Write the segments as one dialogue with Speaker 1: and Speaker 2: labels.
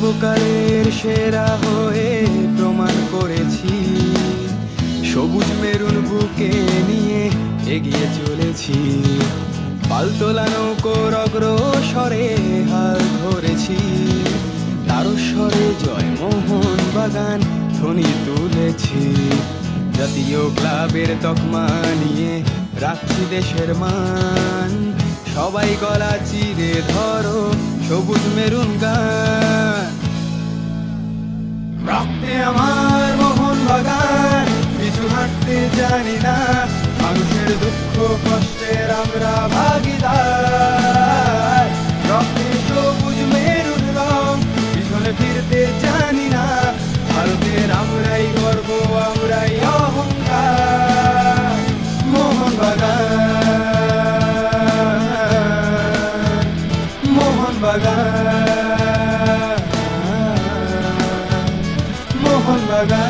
Speaker 1: সর্বকালের সেরা হয়ে প্রমাণ করেছি, সবুজ মেরুন বুকে নিয়ে এগিয়ে চলেছি। পালতোলা নৌকোর অগ্রসরে হাল ধরেছি, তারস্বরে জয় মোহন বাগান ধ্বনি তুলেছি। জাতীয় ক্লাবের তকমা নিয়ে রাখছি দেশের মান, সবাই গলা চিরে ধরো সবুজ মেরুন গান। রক্তে আমার মোহন বাগান, পিছু হাঁটতে জানি না, মানুষের দুঃখ কষ্টের আমরা ভাগিদার। রক্তে সবুজ মেরুন রং, পিছনে ফিরতে জানি না, ভারতের আমরাই গর্ব, আমরাই অহংকার। মোহন বাগান, মোহন বাগান, মোহন বাগান,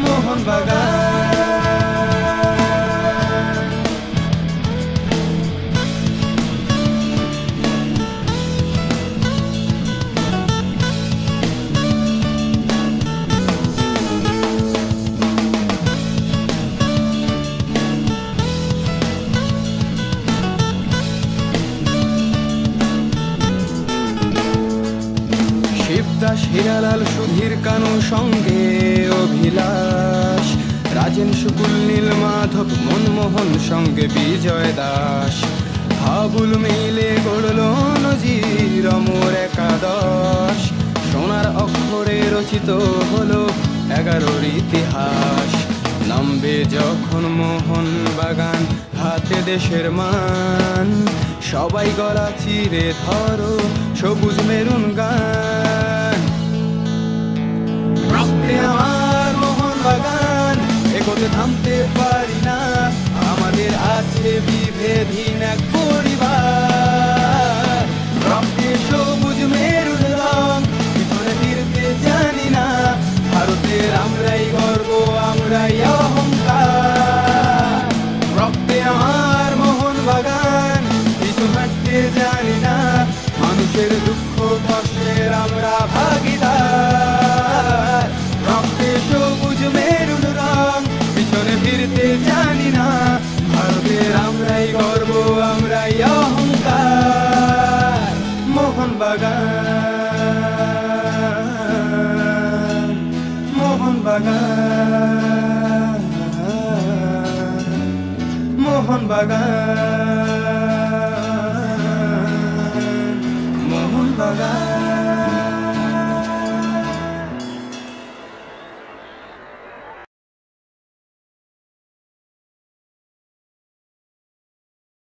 Speaker 1: মোহন বাগান। শিবদাস, হীরালাল, সুধীর কানু, সঙ্গে অভিলাষ, রাজেন, শুকুল, নীল মাধব, মনমোহন, সঙ্গে বিজয় দাস। হাবুল মিলে গড়ল নজির অমর একাদশ, সোনার অক্ষরে রচিত হলো 11 ইতিহাস। নামবে যখন মোহন বাগান, হাতে দেশের মান, সবাই গলা চিরে ধরো সবুজ মেরুন গান। রক্তে আমার মোহন বাগান, এগোতে থামতে পারি না, আমাদের আছে বিভেদহীন এক পরিবার। রক্তে সবুজ মেরুন রং, পিছনে ফিরতে জানি না, ভারতের আমরাই গর্ব, আমরাই অহংকার। রক্তে আমার মোহন বাগান, পিছু হাঁটতে জানি না, মানুষের দুঃখ কষ্টের আমরা ভাগিদার। রক্তে সবুজ মেরুন রং, পিছনে ফিরতে জানি না, ভারতের আমরাই গর্ব, আমরাই অহংকার। মোহন বাগান, মোহন বাগান, মোহন বাগান, মোহন বাগান।